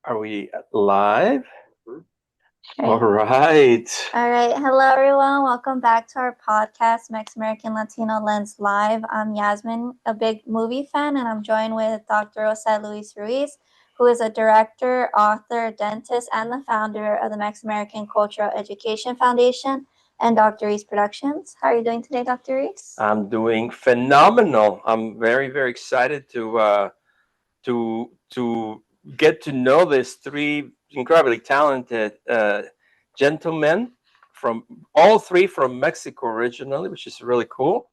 Are we live? All Okay. right. All right. Hello, everyone. Welcome back to our podcast, Mexican-American Latino Lens Live. I'm Yasmin, a big movie fan, and I'm joined with Dr. Ruiz, who is a director, author, dentist, and the founder of the Mexican-American Cultural Education Foundation and Dr. Reese Productions. How are you doing today, Dr. Reese? I'm doing phenomenal. I'm very, very excited to get to know these three incredibly talented gentlemen from all three from Mexico originally, which is really cool,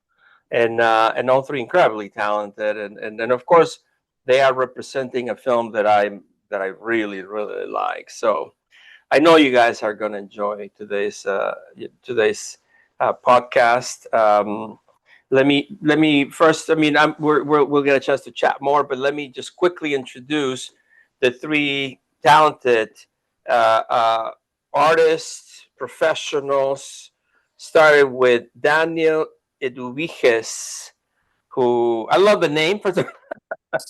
and all three incredibly talented, and of course they are representing a film that I really like. So I know you guys are going to enjoy today's podcast. Let me first. I mean, we'll get a chance to chat more, but let me just quickly introduce the three talented uh, uh, artists, professionals. Started with Daniel Eduviges, who I love the name. First of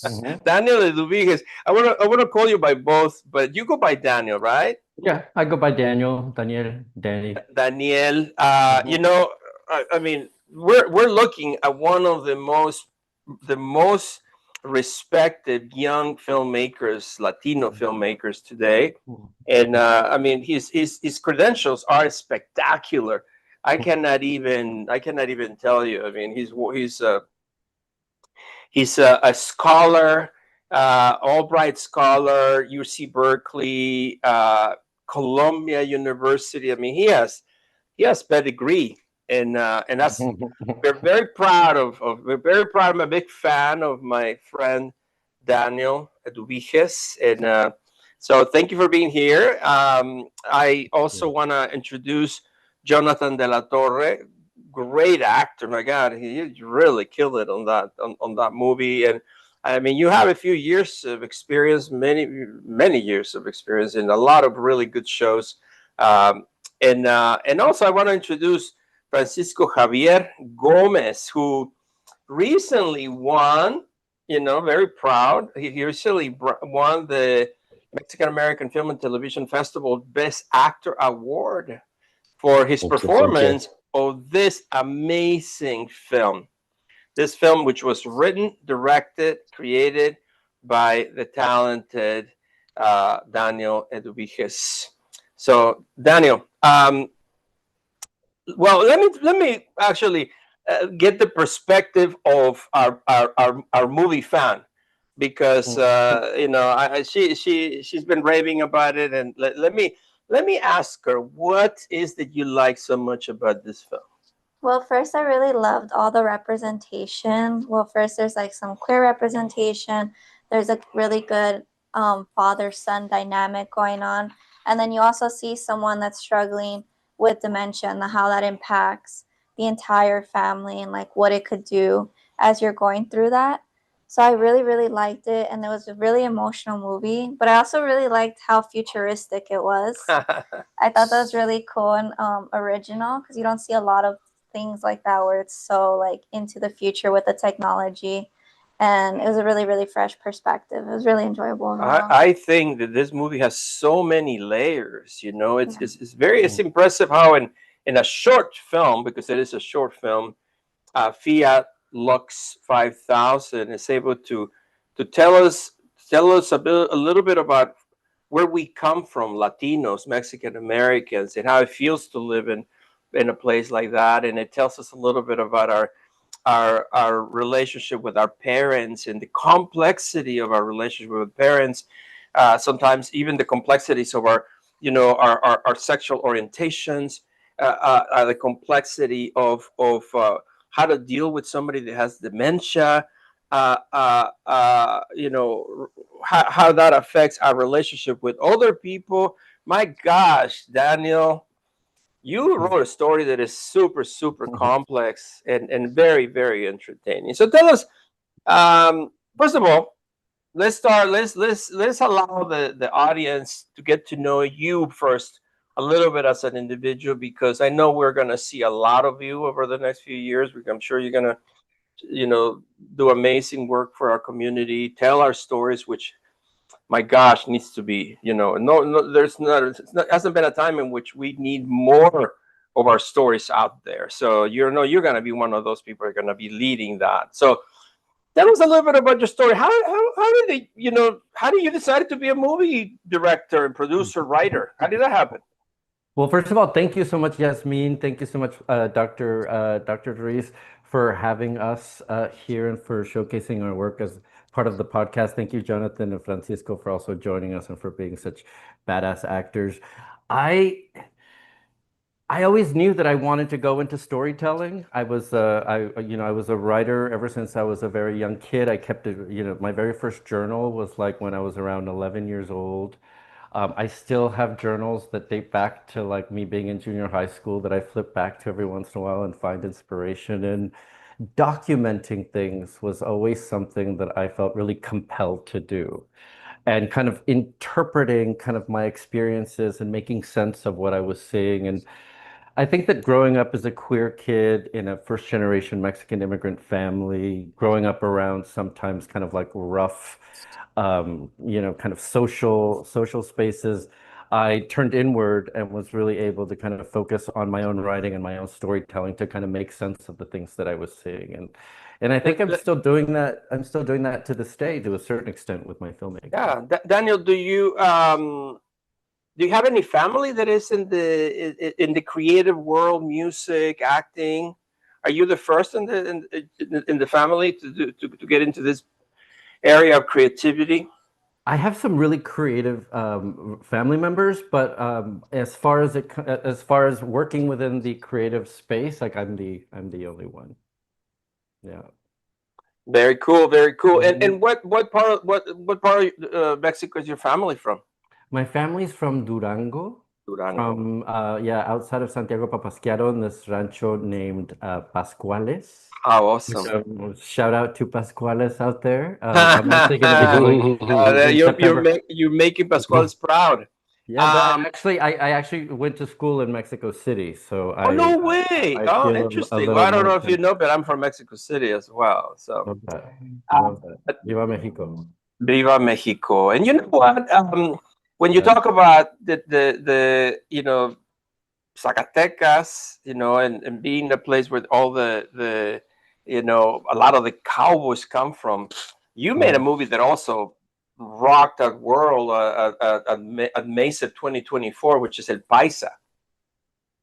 hmm Daniel Eduviges. I wanna call you by both, but you go by Daniel, right? Yeah, I go by Daniel, Danny. Daniel. hmm I mean, we're looking at one of the most respected young filmmakers, Latino filmmakers today, and I mean, his credentials are spectacular. I cannot even tell you. I mean, he's a scholar, Albright scholar, UC Berkeley, Columbia University. I mean, he has pedigree, and that's we're very proud of. We're very proud. I'm a big fan of my friend Daniel Eduviges, and so thank you for being here. I also want to introduce Jonathan De La Torre, great actor. My God, he really killed it on that movie. And I mean, you have a few years of experience, many years of experience in a lot of really good shows. Um, and also, I want to introduce Francisco Javier Gomez, who recently won. Very proud. He recently won the Mexican American Film and Television Festival Best Actor Award for his Thank you. performance of this amazing film. This film, which was written, directed, created by the talented Daniel Eduviges. So, Daniel, well, let me actually get the perspective of our movie fan, because she's been raving about it, and let me ask her, what is that you like so much about this film? Well, first, I really loved all the representation. Well, first, there's like some queer representation. There's a really good father son dynamic going on. And then you also see someone that's struggling with dementia and how that impacts the entire family and like what it could do as you're going through that. So I really, really liked it. And it was a really emotional movie. But I also really liked how futuristic it was. I thought that was really cool and original because you don't see a lot of things like that where it's so like into the future with the technology, and it was a really really fresh perspective. It was really enjoyable I, overall. I think that this movie has so many layers. It's, Yeah. it's, it's very it's impressive how in a short film, because it is a short film, Fiat Lux 5000 is able to tell us a little bit about where we come from, Latinos, Mexican Americans, and how it feels to live in a place like that. And it tells us a little bit about our relationship with our parents and the complexity of our relationship with parents. Sometimes even the complexities of our sexual orientations, the complexity of how to deal with somebody that has dementia. How that affects our relationship with other people. My gosh, Daniel, you wrote a story that is super, super complex and very, very entertaining. So tell us, first of all, let's start. Let's allow the audience to get to know you first a little bit as an individual, because I know we're gonna see a lot of you over the next few years. I'm sure you're gonna you know do amazing work for our community, tell our stories, which my gosh, needs to be, there's not, hasn't been a time in which we need more of our stories out there. So you're going to be one of those people who are going to be leading that. So tell us a little bit about your story. How did they, how did you decide to be a movie director and producer, writer? How did that happen? Well, first of all, thank you so much, Yasmin. Thank you so much, Dr. Ruiz, for having us here and for showcasing our work as part of the podcast. Thank you, Jonathan and Francisco, for also joining us and for being such badass actors. I I always knew that I wanted to go into storytelling. I was a writer ever since I was a very young kid. I kept it, my very first journal was like when I was around 11 years old. I still have journals that date back to like me being in junior high school that I flip back to every once in a while and find inspiration in. Documenting things was always something that I felt really compelled to do. And kind of interpreting kind of my experiences and making sense of what I was seeing. And I think that growing up as a queer kid in a first generation Mexican immigrant family, growing up around sometimes kind of like rough, kind of social spaces, I turned inward and was really able to kind of focus on my own writing and my own storytelling to kind of make sense of the things that I was seeing. And I think I'm still doing that. I'm still doing that to this day to a certain extent with my filmmaking. Yeah, Daniel, do you have any family that is in the creative world, music, acting? Are you the first in the family to get into this area of creativity? I have some really creative family members, but as far as working within the creative space, like I'm the only one. Yeah. Very cool, very cool. And Mhm. and what part of Mexico is your family from? My family's from Durango, Durango. from outside of Santiago Papasquiaro, in this rancho named Pascuales. How awesome. Shout out to Pascuales out there. I'm actually going to be going in September. You're making Pascual's proud. Yeah, but I actually went to school in Mexico City, so Oh, I no way. I Oh, feel a interesting. Well, little I don't more know if you connected. know, but I'm from Mexico City as well. So, Love that. uh, Love that. Viva Mexico. Viva Mexico. And you know what? When you Yeah. talk about the Zacatecas, and being the place where all a lot of the cowboys come from, you made a Mhm. movie that also rocked that world at MACEF 2024, which is El Paisa.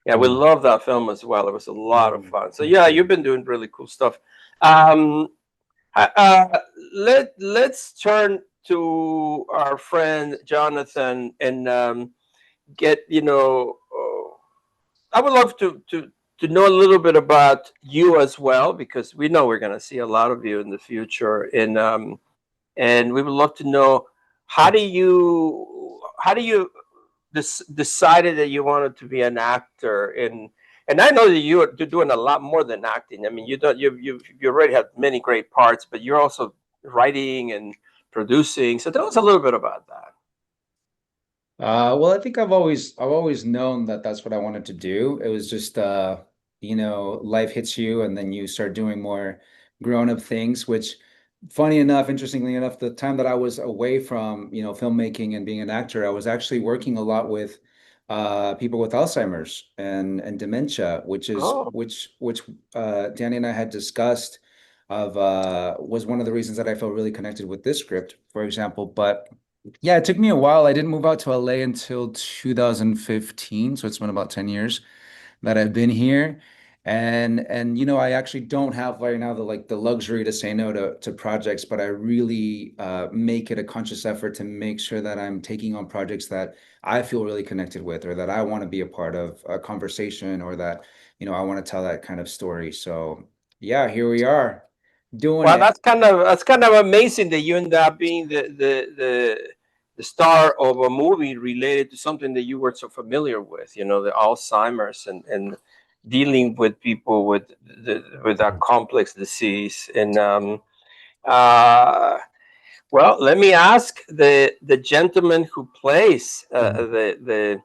Yeah, we Mm. love that film as well. It was a lot of fun. So Thank yeah, you. you've been doing really cool stuff. Um, let's turn to our friend Jonathan and get I would love to know a little bit about you as well, because we know we're going to see a lot of you in the future, and we would love to know how do you decided that you wanted to be an actor, and I know that you're doing a lot more than acting. I mean, you already have many great parts, but you're also writing and producing. So tell us a little bit about that. Well, I think I've always known that that's what I wanted to do. It was just life hits you and then you start doing more grown-up things, which funny enough, interestingly enough, the time that I was away from, filmmaking and being an actor, I was actually working a lot with people with Alzheimer's and dementia, Oh, which Danny and I had discussed of was one of the reasons that I felt really connected with this script, for example. But yeah, it took me a while. I didn't move out to LA until 2015, so it's been about 10 years that I've been here. And I actually don't have right now the luxury to say no to projects, but I really make it a conscious effort to make sure that I'm taking on projects that I feel really connected with, or that I want to be a part of a conversation, or that, I want to tell that kind of story. So yeah, here we are doing well, it. that's kind of amazing that you end up being the star of a movie related to something that you were so familiar with. The Alzheimer's and dealing with people with that complex disease. And uh, well, let me ask the gentleman who plays Mhm.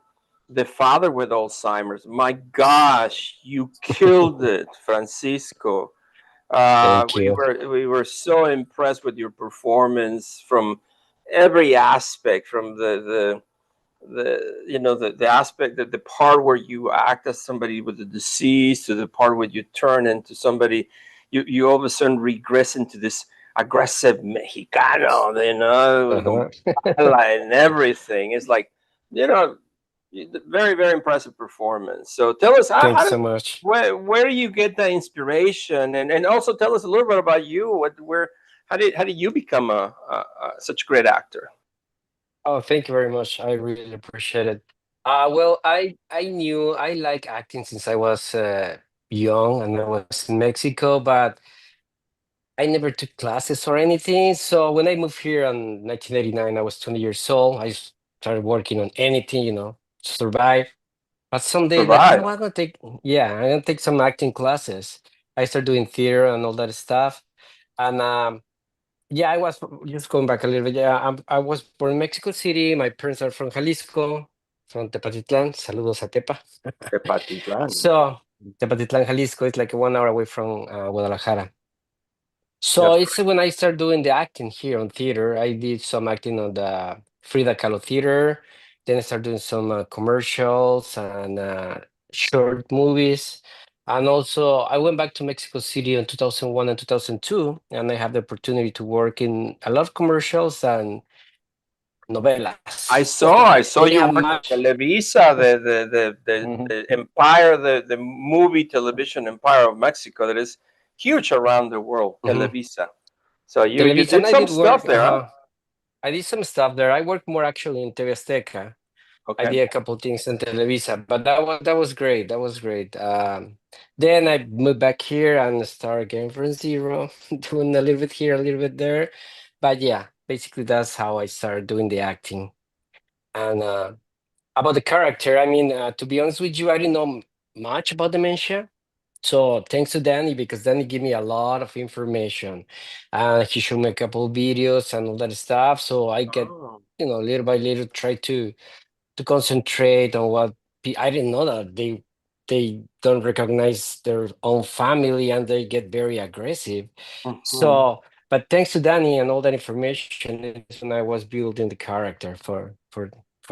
the father with Alzheimer's. My gosh, you killed it, Francisco. Thank We you. were we were so impressed with your performance from every aspect, from the aspect, that the part where you act as somebody with a disease, to the part where you turn into somebody, you all of a sudden regress into this aggressive Mexicano, Uh-huh. and everything. It's like, you know, very, very impressive performance. So tell us, Thanks so much. where do you get that inspiration, and also tell us a little bit about you. How did you become such a great actor? Oh, thank you very much. I really appreciate it. Well, I knew I like acting since I was young and I was in Mexico, but I never took classes or anything. So when I moved here in 1989, I was 20 years old. I started working on anything, to survive. But someday, like, Survive. I'm gonna take, yeah, I'm gonna take some acting classes. I started doing theater and all that stuff. And yeah, I was just going back a little bit. Yeah, I was born in Mexico City. My parents are from Jalisco, from Tepatitlán. Saludos a Tepa. Tepatitlán. So, Tepatitlán, Jalisco is like 1 hour away from Guadalajara. So That's it's when I started doing the acting here on theater. I did some acting on the Frida Kahlo Theater. Then I started doing some commercials and short movies. And also, I went back to Mexico City in 2001 and 2002, and I had the opportunity to work in a lot of commercials and I novelas. saw I saw Didn't you have work at much. Televisa, the empire, the movie television empire of Mexico, that is huge around the world. Mhm. Televisa. So you Televisa, did and I some did stuff work. there, huh? I did some stuff there. I worked more actually in TV Azteca. I Okay. did a couple things in Televisa, but that was great. That was great. Then I moved back here and started again from zero, doing a little bit here, a little bit there. But yeah, basically that's how I started doing the acting. And about the character, I mean, to be honest with you, I didn't know much about dementia. So thanks to Danny, because Danny gave me a lot of information. He showed me a couple of videos and all that stuff. So I get, Oh. little by little, try to concentrate on what I didn't know that they don't recognize their own family and they get very aggressive. Mhm. So, but thanks to Danny and all that information is when I was building the character for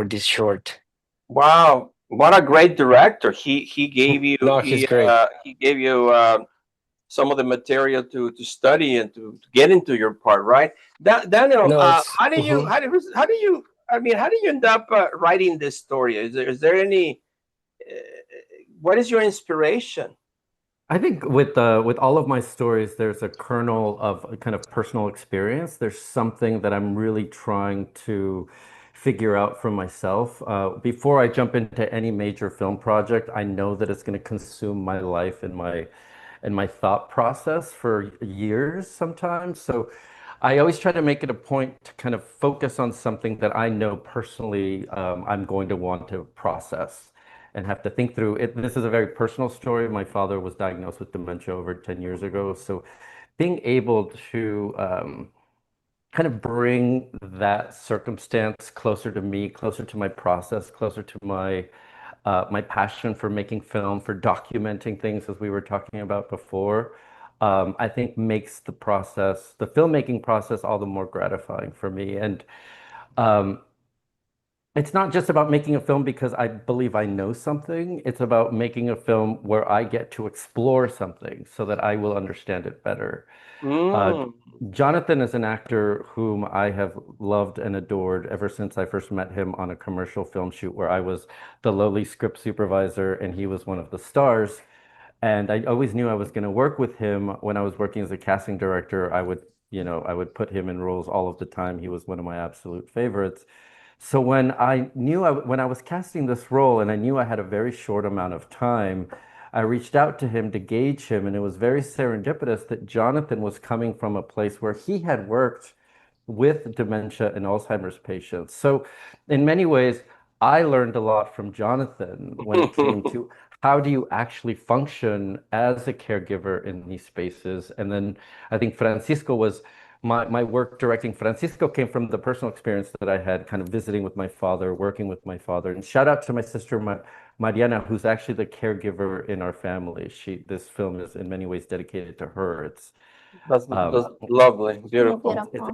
this short. Wow, what a great director! He gave you No, he's great. he gave you some of the material to study and to get into your part, right? Daniel, No, it's how do you how do you I mean, how do you end up writing this story? Is there any uh, what is your inspiration? I think with all of my stories, there's a kernel of a kind of personal experience. There's something that I'm really trying to figure out for myself. Before I jump into any major film project, I know that it's going to consume my life and my thought process for years sometimes. So I always try to make it a point to kind of focus on something that I know personally I'm going to want to process and have to think through it. This is a very personal story. My father was diagnosed with dementia over 10 years ago. So being able to kind of bring that circumstance closer to me, closer to my process, closer to my passion for making film, for documenting things, as we were talking about before, I think makes the filmmaking process, all the more gratifying for me. And um, it's not just about making a film because I believe I know something. It's about making a film where I get to explore something so that I will understand it better. Uh, Mm. Jonathan is an actor whom I have loved and adored ever since I first met him on a commercial film shoot where I was the lowly script supervisor and he was one of the stars. And I always knew I was going to work with him. When I was working as a casting director, I would put him in roles all of the time. He was one of my absolute favorites. So when I was casting this role and I knew I had a very short amount of time, I reached out to him to gauge him, and it was very serendipitous that Jonathan was coming from a place where he had worked with dementia and Alzheimer's patients. So, in many ways, I learned a lot from Jonathan when it came to how do you actually function as a caregiver in these spaces. And then I think Francisco was my work directing. Francisco came from the personal experience that I had kind of visiting with my father, working with my father. And shout out to my sister, Mariana, who's actually the caregiver in our family. This film is in many ways dedicated to her. That's Um, lovely, Really beautiful. beautiful.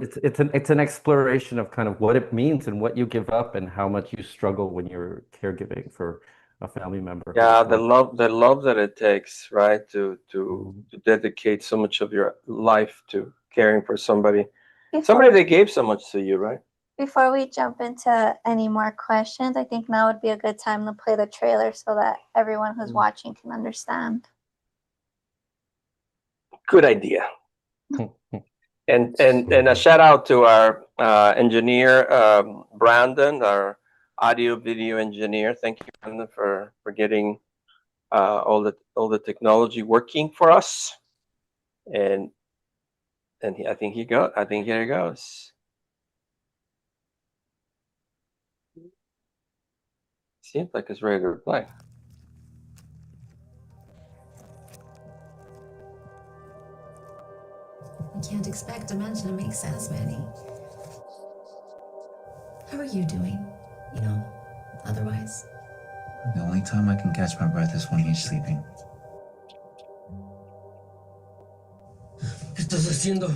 it's an exploration of kind of what it means and what you give up and how much you struggle when you're caregiving for a family member who Yeah, is gone. the love that it takes, right, to Mhm. dedicate so much of your life to caring for somebody Before that gave so much to you, right? before we jump into any more questions, I think now would be a good time to play the trailer so that everyone who's watching can understand. Good idea. And a shout out to our engineer, Brandon, our audio video engineer. Thank you, Brandon, for getting all the technology working for us. And I think here he goes. Seems like it's ready to play. You can't expect dementia to make sense, Manny. How are you doing? You know, otherwise? The only time I can catch my breath is when he's sleeping. ¿Qué estás haciendo?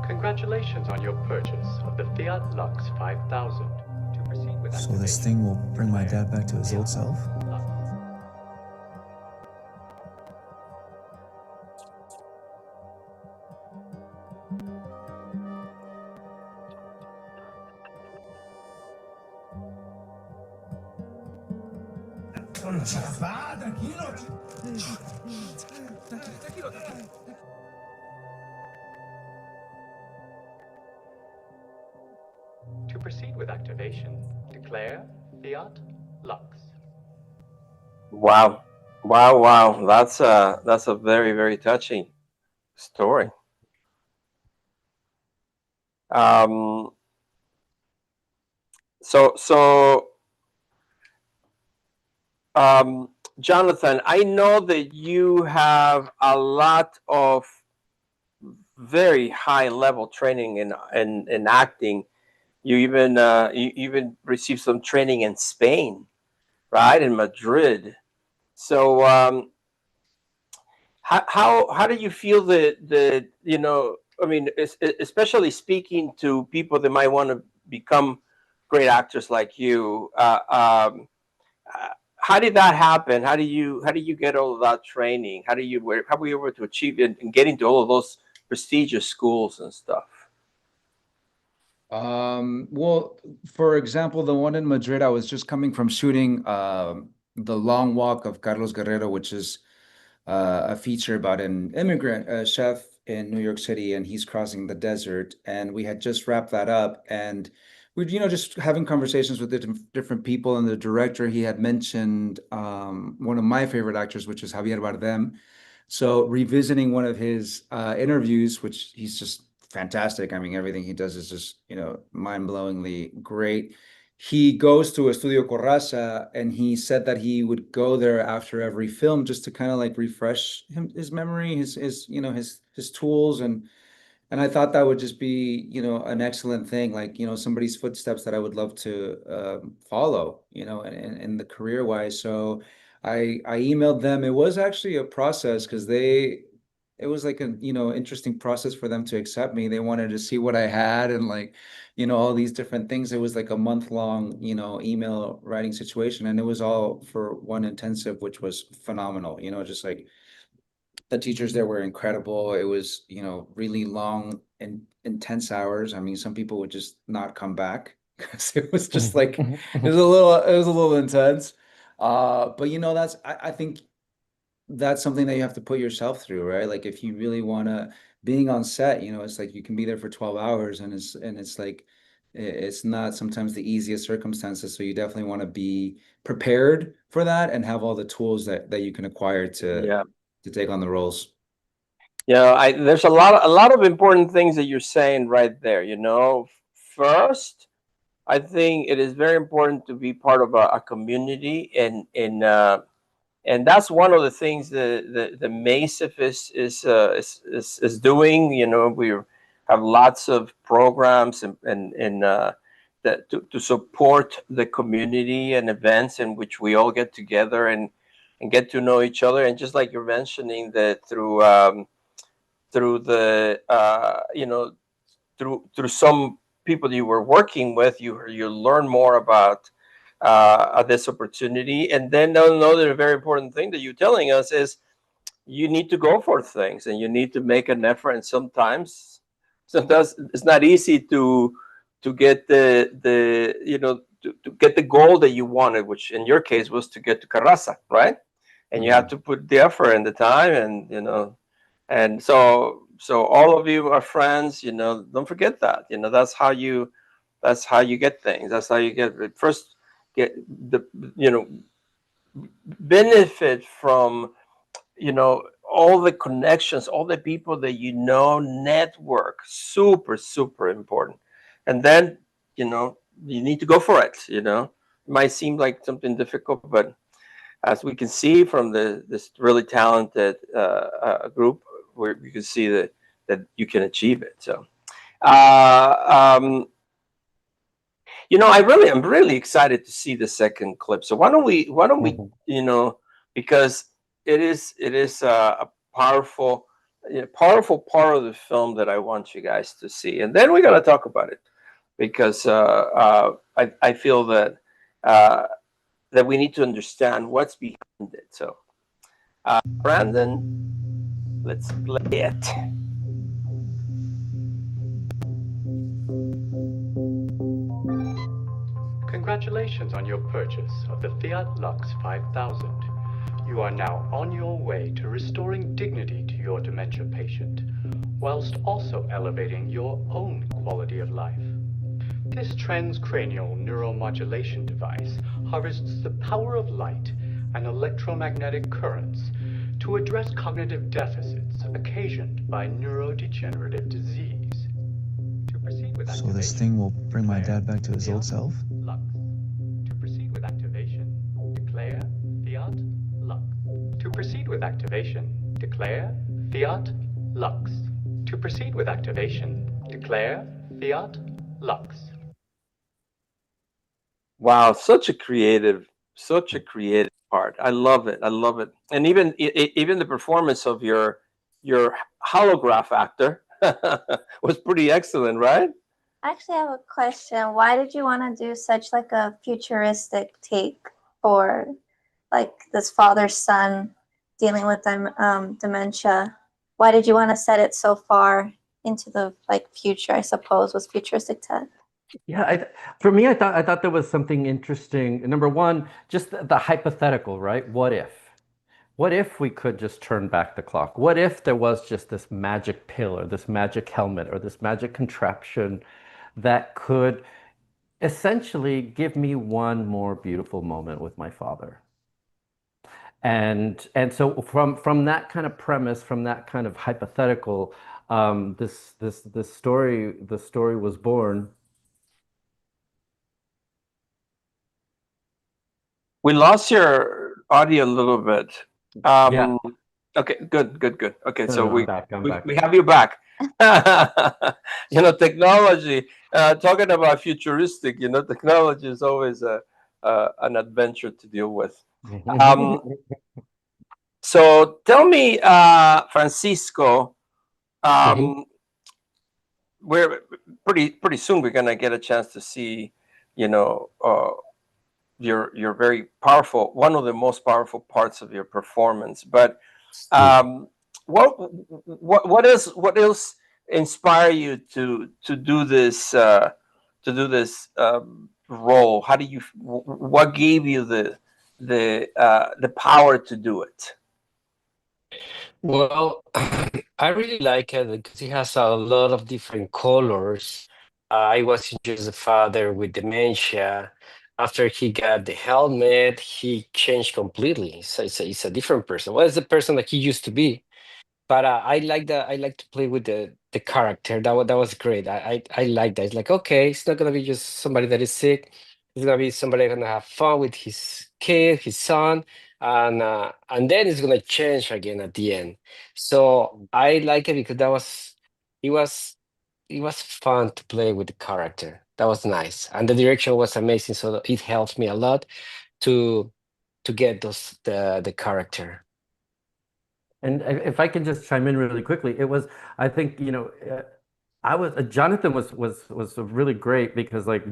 Congratulations on your purchase of the Fiat Lux 5000. To proceed with So this activation, thing will bring my dad back to his old self? Lux. To proceed with activation, declare Fiat Lux. Wow, wow! That's a very, very touching story. Um, so Jonathan, I know that you have a lot of very high level training in acting. You even received some training in Spain, right, in Madrid. So how do you feel that I mean, especially speaking to people that might want to become great actors like you. How did that happen? How do you get all of that training? How were you able to achieve it and get into all of those prestigious schools and stuff? Well, for example, the one in Madrid, I was just coming from shooting The Long Walk of Carlos Guerrero, which is a feature about an immigrant chef in New York City, and he's crossing the desert. And we had just wrapped that up, and we'd, just having conversations with different people. And the director, he had mentioned one of my favorite actors, which is Javier Bardem. So revisiting one of his interviews, which he's just fantastic. I mean, everything he does is just, mind-blowingly great. He goes to Estudio Corraza, and he said that he would go there after every film just to kind of like refresh his memory, his tools, and I thought that would just be, an excellent thing, like, somebody's footsteps that I would love to follow, in the career wise. So I emailed them. It was actually a process because it was like a, interesting process for them to accept me. They wanted to see what I had and like, all these different things. It was like a month-long, email writing situation, and it was all for one intensive, which was phenomenal, just like the teachers there were incredible. It was, really long and intense hours. I mean, some people would just not come back because it was just like it was a little intense. But I think that's something that you have to put yourself through, right? Like if you really wanna being on set, it's like you can be there for 12 hours, and it's like it's not sometimes the easiest circumstances. So you definitely want to be prepared for that and have all the tools that you can acquire to Yeah. take on the roles. There's a lot of important things that you're saying right there. First, I think it is very important to be part of a community, and that's one of the things the MACEF is doing. We have lots of programs and to support the community and events in which we all get together and get to know each other. And just like you're mentioning, that through the through some people you were working with, you learn more about this opportunity. And then another very important thing that you're telling us is you need to go for things and you need to make an effort. And sometimes it's not easy to get the to get the goal that you wanted, which in your case was to get to Carrasa, right? And you have to put the effort and the time, and and so all of you are friends. Don't forget that. That's how you get things. That's how you get the benefit from all the connections, all the people that network. Super important. And then you need to go for it. It might seem like something difficult, but as we can see from this really talented group, where you can see that you can achieve it. So I'm really excited to see the second clip. So why don't we because it is a powerful part of the film that I want you guys to see, and then we're gonna talk about it, because I feel that that we need to understand what's behind it. So Brandon, let's play it. Congratulations on your purchase of the Fiat Lux 5000. You are now on your way to restoring dignity to your dementia patient, whilst also elevating your own quality of life. This transcranial neuromodulation device harvests the power of light and electromagnetic currents to address cognitive deficits occasioned by neurodegenerative disease. To proceed with So this activation, thing will bring my declare dad back to his old Fiat self? Lux. To proceed with activation, declare Fiat Lux. To proceed with activation, declare Fiat Lux. To proceed with activation, declare Fiat Lux. Wow, such a creative part. I love it. And even the performance of your holograph actor was pretty excellent, right? Actually, I have a question. Why did you want to do such like a futuristic take for like this father-son dealing with dementia? Why did you want to set it so far into the future? I suppose was futuristic tech. Yeah, for me, I thought there was something interesting. Number one, just the hypothetical, right? What if? What if we could just turn back the clock? What if there was just this magic pill or this magic helmet or this magic contraption that could essentially give me one more beautiful moment with my father? And so from that kind of premise, from that kind of hypothetical, this story, the story was born. We lost your audio a little bit. Yeah. Okay, good. Okay, No, so no, I'm back. I'm back. we have you back. Technology. Talking about futuristic, technology is always an adventure to deal with. So tell me, Francisco, we're pretty soon we're gonna get a chance to see, your very powerful, one of the most powerful parts of your performance. But what else inspire you to do this role? How do you what gave you the power to do it? Well, I really like it because it has a lot of different colors. I was just a father with dementia. After he got the helmet, he changed completely. So it's a different person. Well, it's the person that he used to be. But I like that. I like to play with the character. That was great. I like that. It's like, okay, it's not gonna be just somebody that is sick. It's gonna be somebody gonna have fun with his kid, his son, and then it's gonna change again at the end. So I like it because it was it was fun to play with the character. That was nice, and the direction was amazing. So it helped me a lot to get the character. And if I can just chime in really quickly, it was, I think, I was Jonathan was really great because like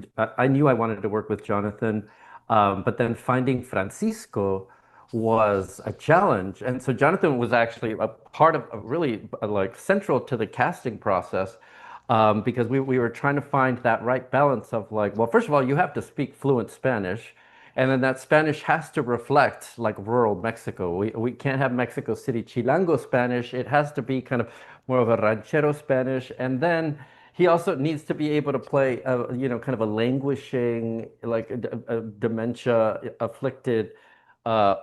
I knew I wanted to work with Jonathan, but then finding Francisco was a challenge, and so Jonathan was actually a part of really like central to the casting process, because we were trying to find that right balance of like, well, first of all, you have to speak fluent Spanish. And then that Spanish has to reflect like rural Mexico. We can't have Mexico City Chilango Spanish. It has to be kind of more of a ranchero Spanish. And then he also needs to be able to play kind of a languishing, like a dementia afflicted uh,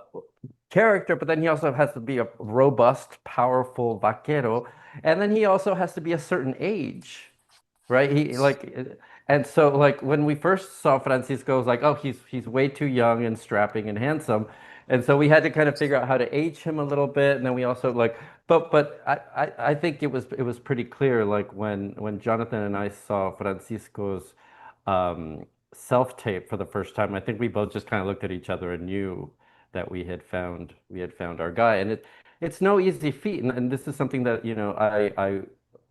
character. But then he also has to be a robust, powerful vaquero. And then he also has to be a certain age, right? And so like when we first saw Francisco, it was like, oh, he's way too young and strapping and handsome, and so we had to kind of figure out how to age him a little bit, and then we also like, but I think it was pretty clear like when Jonathan and I saw Francisco's um, self tape for the first time, I think we both just kind of looked at each other and knew that we had found our guy, and it's no easy feat, and this is something that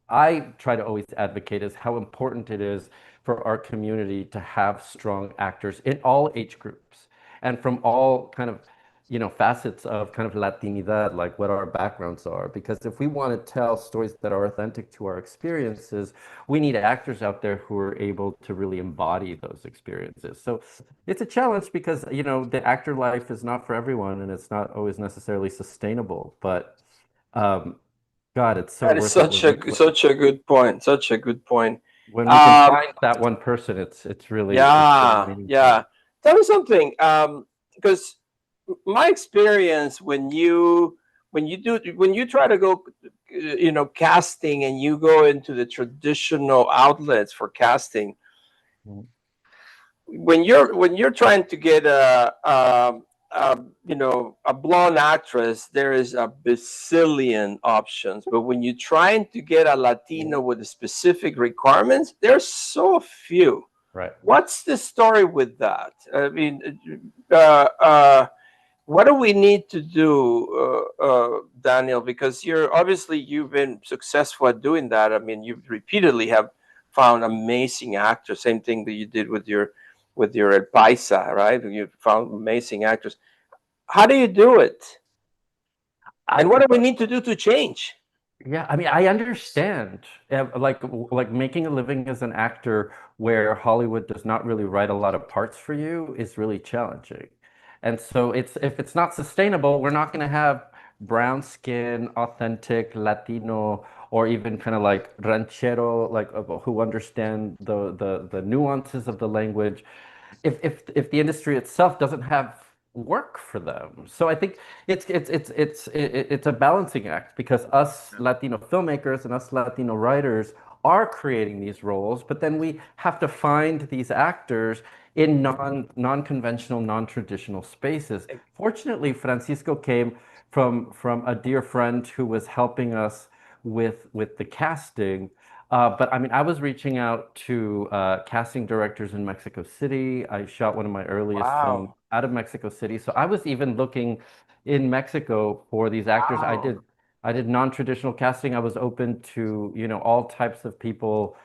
I try to always advocate is how important it is for our community to have strong actors in all age groups and from all kind of, facets of kind of Latinidad, like what our backgrounds are. Because if we want to tell stories that are authentic to our experiences, we need actors out there who are able to really embody those experiences. So it's a challenge because, the actor life is not for everyone and it's not always necessarily sustainable. But um, God, it's so That is worth it such a good point. Such a good point. when we can Um, find that one person. It's really yeah, meaningful. yeah. Tell me something. Because my experience when you try to go, casting and you go into the traditional outlets for casting, Mm. when you're trying to get a blonde actress, there is a bazillion options. But when you're trying to get a Latino with the specific requirements, there's so few. Right. What's the story with that? I mean, uh, uh, what do we need to do, Daniel? Because you've been successful at doing that. I mean, you repeatedly have found amazing actors. Same thing that you did with your El Paisa, right? You found amazing actors. How do you do it? I And what do we need to do to change? Yeah, I mean, I understand. Like making a living as an actor where Hollywood does not really write a lot of parts for you is really challenging. And so if it's not sustainable, we're not going to have brown skin, authentic Latino, or even kind of like ranchero, like who understand the nuances of the language if the industry itself doesn't have work for them. So I think it's a balancing act because us Latino filmmakers and us Latino writers are creating these roles, but then we have to find these actors in non-conventional, non-traditional spaces. Fortunately, Francisco came from a dear friend who was helping us with the casting. But I mean, I was reaching out to casting directors in Mexico City. I shot one of my earliest films Wow. out of Mexico City. So I was even looking in Mexico for these actors. I Wow. did I did non-traditional casting. I was open to, all types of people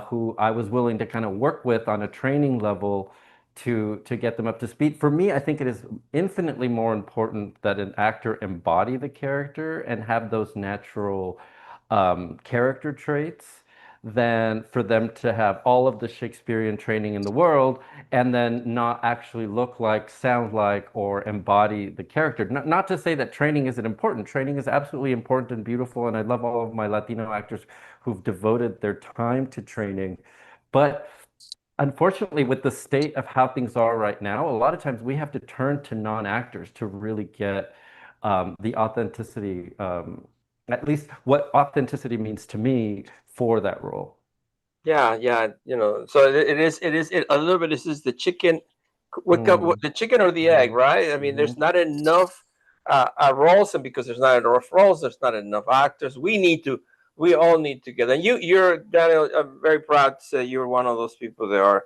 who I was willing to kind of work with on a training level to get them up to speed. For me, I think it is infinitely more important that an actor embody the character and have those natural character traits than for them to have all of the Shakespearean training in the world and then not actually look like, sound like, or embody the character. Not to say that training isn't important. Training is absolutely important and beautiful, and I love all of my Latino actors who've devoted their time to training. But unfortunately, with the state of how things are right now, a lot of times we have to turn to non-actors to really get the authenticity, at least what authenticity means to me for that role. Yeah, yeah. So it a little bit. This is the chicken. Mm, The chicken or the egg, mhm, right? I mean, there's mhm. not enough roles, and because there's not enough roles, there's not enough actors. We need to we all need to get. And you're Daniel. I'm very proud to say you're one of those people that are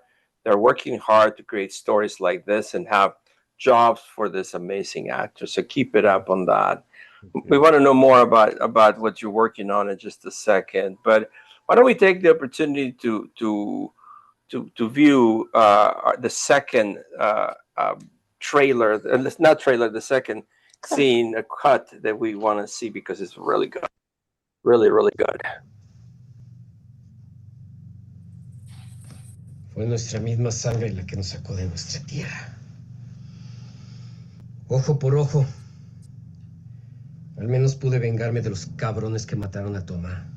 working hard to create stories like this and have jobs for this amazing actor. So keep it up on that. We want to know more about what you're working on in just a second. But why don't we take the opportunity to view the second trailer, not trailer, the second scene, a cut that we want to see because it's really good, really, really good. Fue nuestra misma sangre la que nos sacó de nuestra tierra. Ojo por ojo. Al menos pude vengarme de los cabrones que mataron a tu mamá.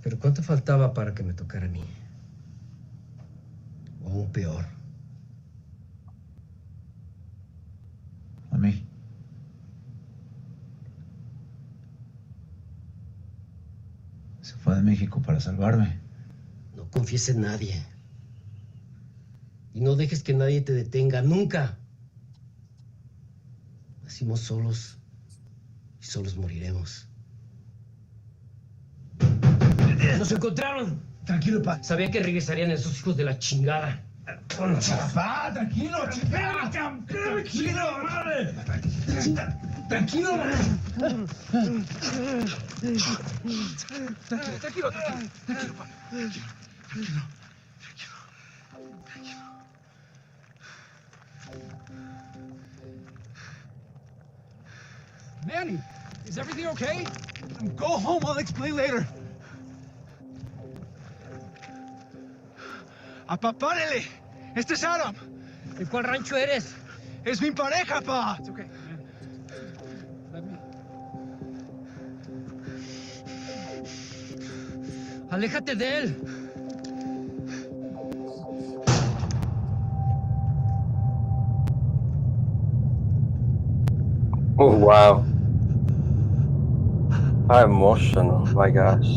Pero ¿cuánto faltaba para que me tocara a mí? O aún peor. A mí. Se fue de México para salvarme. No confíes en nadie. Y no dejes que nadie te detenga, nunca. Nacimos solos y solos moriremos. ¡Nos encontraron! Tranquilo, pa. Sabía que regresarían esos hijos de la chingada. Pa, tranquilo, tranquilo, tranquilo, madre. Tranquilo, madre. Tranquilo, pa. Tranquilo. Manny, is everything okay? Go home, I'll explain later. ¡Apapárele! ¡Este es Adam! ¿De cuál rancho eres? ¡Es mi pareja, pa! It's okay. Let me... ¡Aléjate de él! Oh wow! How emotional! My gosh!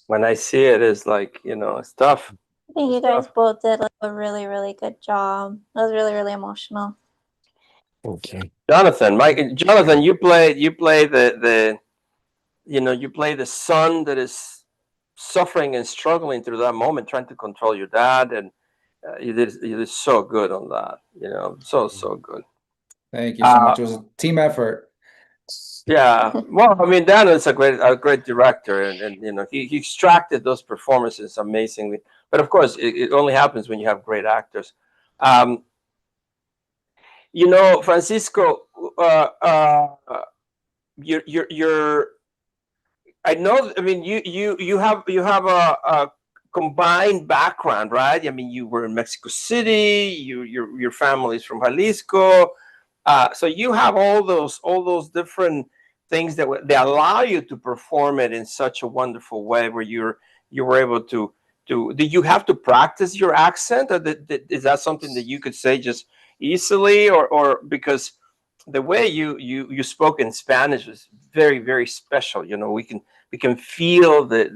When I see it, it's like, it's tough. I think you guys both did like a really, really good job. It was really, really emotional. Okay. Jonathan, you play the you play the son that is suffering and struggling through that moment, trying to control your dad, and you did so good on that. So good. Thank you so much. It was a team effort. Yeah, well, I mean, Dan is a great director, and he extracted those performances amazingly. But of course, it only happens when you have great actors. Francisco, you're. I know. I mean, you have a combined background, right? I mean, you were in Mexico City. Your family's from Jalisco. So you have all those different things that they allow you to perform it in such a wonderful way, where you were able to. Did you have to practice your accent, or is that something that you could say just easily, or because the way you spoke in Spanish was very, very special? We can feel the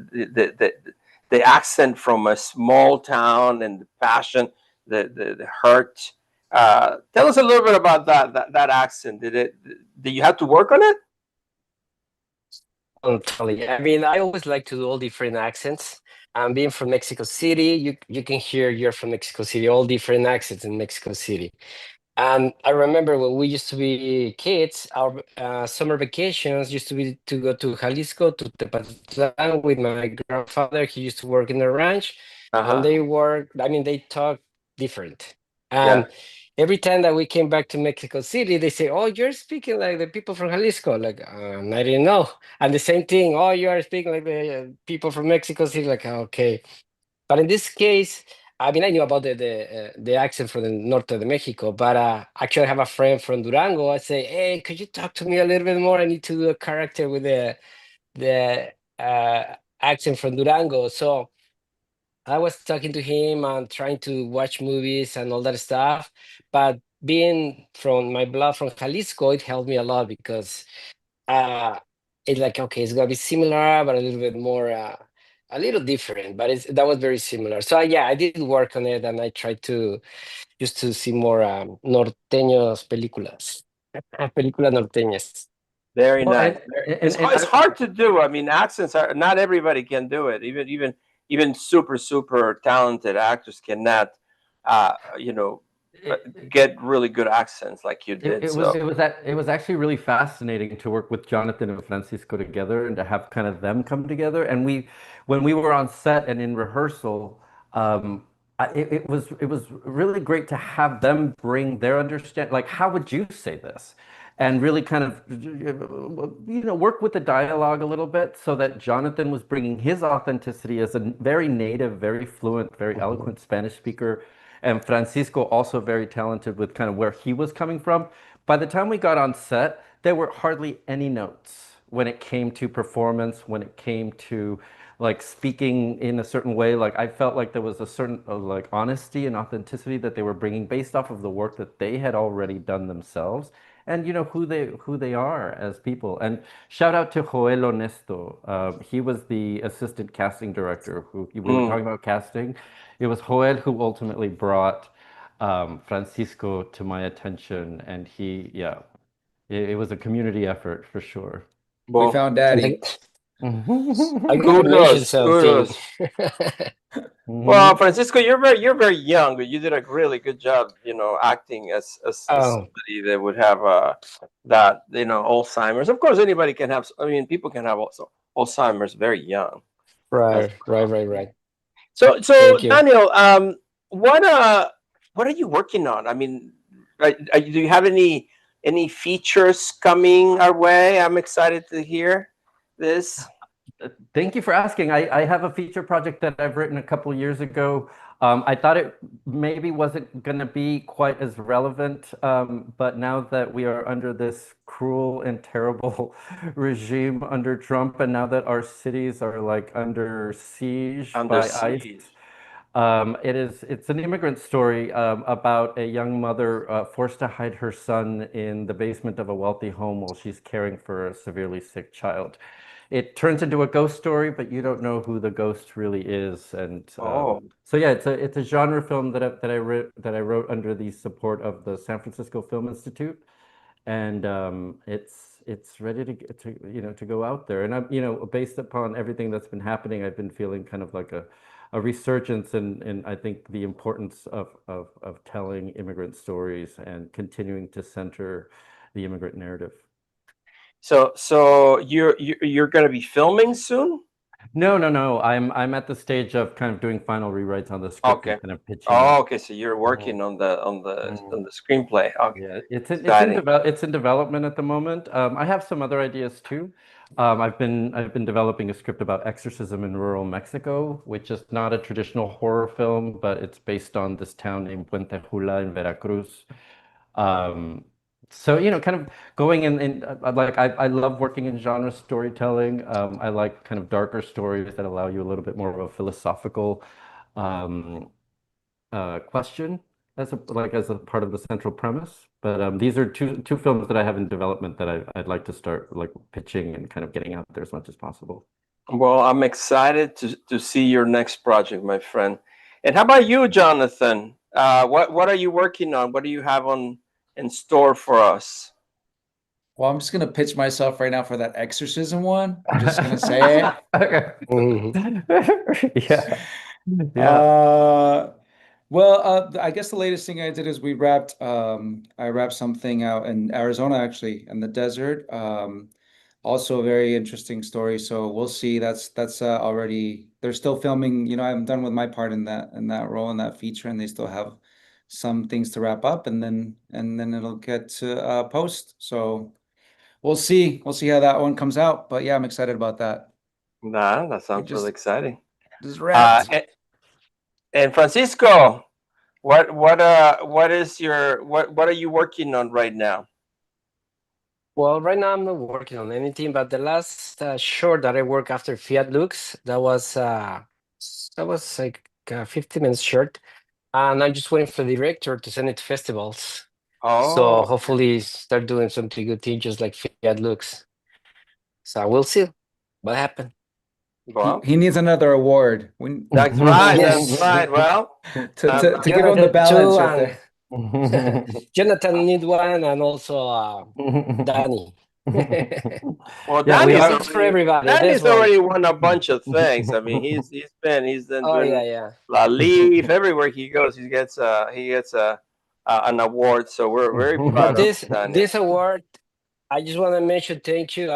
accent from a small town, and the passion, the hurt. Tell us a little bit about that accent. Did you have to work on it? Totally. I mean, I always like to do all different accents. Being from Mexico City, you can hear you're from Mexico City, all different accents in Mexico City. And I remember when we used to be kids, our summer vacations used to be to go to Jalisco, to Tepoztlán with my grandfather. He used to work in the ranch, and they talk different. And every time that we came back to Mexico City, they say, "Oh, you're speaking like the people from Jalisco." Like, I didn't know. And the same thing, "Oh, you are speaking like the people from Mexico City." Like, okay. But in this case, I mean, I knew about the accent from the norte of Mexico, but actually I have a friend from Durango. I say, "Hey, could you talk to me a little bit more? I need to do a character with the accent from Durango." So I was talking to him and trying to watch movies and all that stuff. But being from my blood from Jalisco, it helped me a lot, because it's like, okay, it's gonna be similar, but a little bit more, a little different. But that was very similar. So yeah, I did work on it, and I tried to see more norteños películas, películas norteñas. Very Well, nice. It's and it's hard to do. I mean, accents are not everybody can do it. Even super talented actors cannot, you know, get really good accents like you did. So it was actually really fascinating to work with Jonathan and Francisco together and to have kind of them come together. And when we were on set and in rehearsal, it was really great to have them bring their understand. Like, how would you say this? And really kind of work with the dialogue a little bit so that Jonathan was bringing his authenticity as a very native, very fluent, very eloquent Spanish speaker, and Francisco also very talented with kind of where he was coming from. By the time we got on set, there were hardly any notes when it came to performance, when it came to like speaking in a certain way. Like, I felt like there was a certain like honesty and authenticity that they were bringing based off of the work that they had already done themselves, and who they are as people. And shout out to Joel Honesto. He was the assistant casting director who we were talking about casting. It was Joel who ultimately brought Francisco to my attention, and it was a community effort for sure. We found Daddy. I gotta mention something. Well, Francisco, you're very young, but you did a really good job, acting as somebody that would have that Alzheimer's. Of course, anybody can have. I mean, people can have also Alzheimer's very young. Right. So Thank you. Daniel, what are you working on? I mean, do you have any features coming our way? I'm excited to hear this. Thank you for asking. I have a feature project that I've written a couple years ago. I thought it maybe wasn't going to be quite as relevant, but now that we are under this cruel and terrible regime under Trump, and now that our cities are like under siege by ICE, it's an immigrant story about a young mother forced to hide her son in the basement of a wealthy home while she's caring for a severely sick child. It turns into a ghost story, but you don't know who the ghost really is. And so yeah, it's a genre film that I wrote under the support of the San Francisco Film Institute, and it's ready to go out there. And I'm based upon everything that's been happening, I've been feeling kind of like a resurgence in I think the importance of telling immigrant stories and continuing to center the immigrant narrative. So you're going to be filming soon? No. I'm at the stage of kind of doing final rewrites on the script and kind of pitching. Oh, okay. So you're working on the screenplay. Okay. Yeah, it's in development at the moment. I have some other ideas too. I've been developing a script about exorcism in rural Mexico, which is not a traditional horror film, but it's based on this town named Puente Jula in Veracruz. So, kind of going in like I love working in genre storytelling. I like kind of darker stories that allow you a little bit more of a philosophical question as a part of the central premise. But these are two films that I have in development that I'd like to start like pitching and kind of getting out there as much as possible. Well, I'm excited to see your next project, my friend. And how about you, Jonathan? What are you working on? What do you have in store for us? Well, I'm just gonna pitch myself right now for that exorcism one. I'm just gonna say it. Yeah. Well, I guess the latest thing I did is I wrapped something out in Arizona, actually, in the desert. Also a very interesting story. So we'll see. That's already, they're still filming. I'm done with my part in that role, in that feature, and they still have some things to wrap up, and then it'll get to post. So we'll see how that one comes out. But yeah, I'm excited about that. Nah, that sounds really exciting. Just wrapped. And Francisco, what are you working on right now? Well, right now I'm not working on anything, but the last short that I worked after Fiat Lux, that was like 50 minutes short. And I'm just waiting for the director to send it to festivals. So hopefully start doing something good thing just like Fiat Lux. So we'll see what happens. Well, he needs another award. That's right. That's right. Well, to give him the balance right there. Jonathan need one, and also Danny. Well, Yeah, we Danny's are. It's for everybody. This Danny's one. already won a bunch of things. I mean, he's been Oh doing yeah. La Leaf everywhere he goes. He gets an award. So we're very proud of Danny. This award, I just want to mention thank you,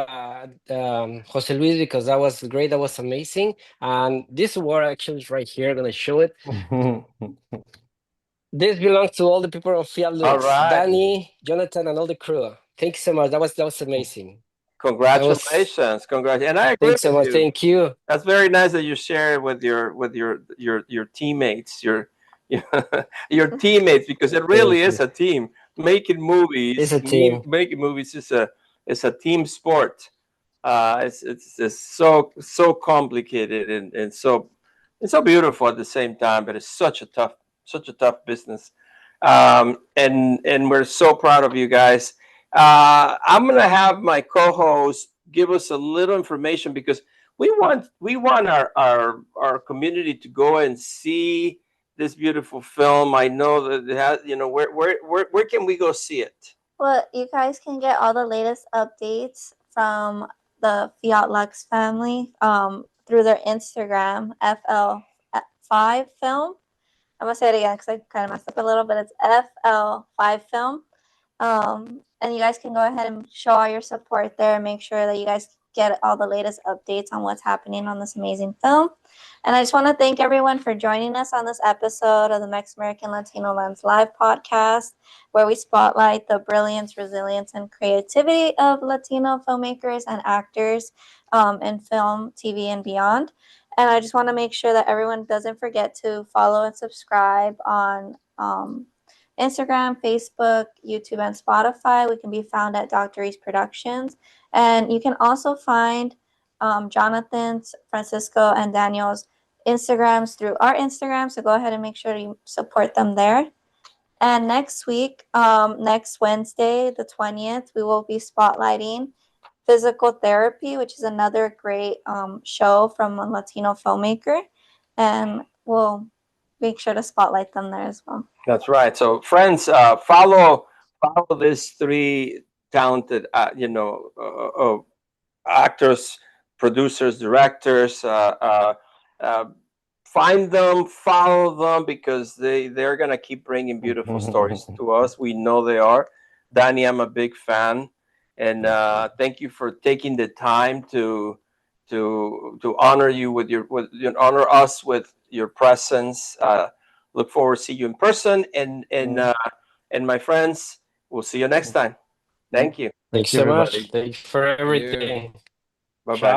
Jose Luis, because that was great. That was amazing. And this award actually is right here. I'm gonna show it. This belongs to all the people of Fiat All Lux, right. Danny, Jonathan, and all the crew. Thank you so much. That was amazing. Congratulations. And I agree Thanks so with much. you. Thank you. That's very nice that you share it with your teammates, your teammates, because it really is a team. Making movies, It's a team. making movies is a team sport. It's so complicated and so beautiful at the same time, but it's such a tough business. And we're so proud of you guys. I'm gonna have my co-host give us a little information because we want our community to go and see this beautiful film. I know that it has, where can we go see it? Well, you guys can get all the latest updates from the Fiat Lux family through their Instagram, FL5 Film. I'm going to say it again because I kind of messed up a little, but it's FL5 Film. And you guys can go ahead and show all your support there and make sure that you guys get all the latest updates on what's happening on this amazing film. And I just want to thank everyone for joining us on this episode of the Mexican-American Latino Lens live podcast, where we spotlight the brilliance, resilience, and creativity of Latino filmmakers and actors in film, TV, and beyond. And I just want to make sure that everyone doesn't forget to follow and subscribe on Instagram, Facebook, YouTube, and Spotify. We can be found at Dr. Ruiz Productions. And you can also find Jonathan's, Francisco, and Daniel's Instagrams through our Instagram. So go ahead and make sure you support them there. And next week, next Wednesday, the 20th, we will be spotlighting Physical Therapy, which is another great show from a Latino filmmaker. And we'll make sure to spotlight them there as well. That's right. So friends, follow these three talented, actors, producers, directors. Find them, follow them, because they're gonna keep bringing beautiful stories to us. We know they are. Danny, I'm a big fan, and thank you for taking the time to honor you honor us with your presence. Look forward to see you in person, and my friends, we'll see you next time. Thank you. Thanks so much. Thanks for everything. Bye bye.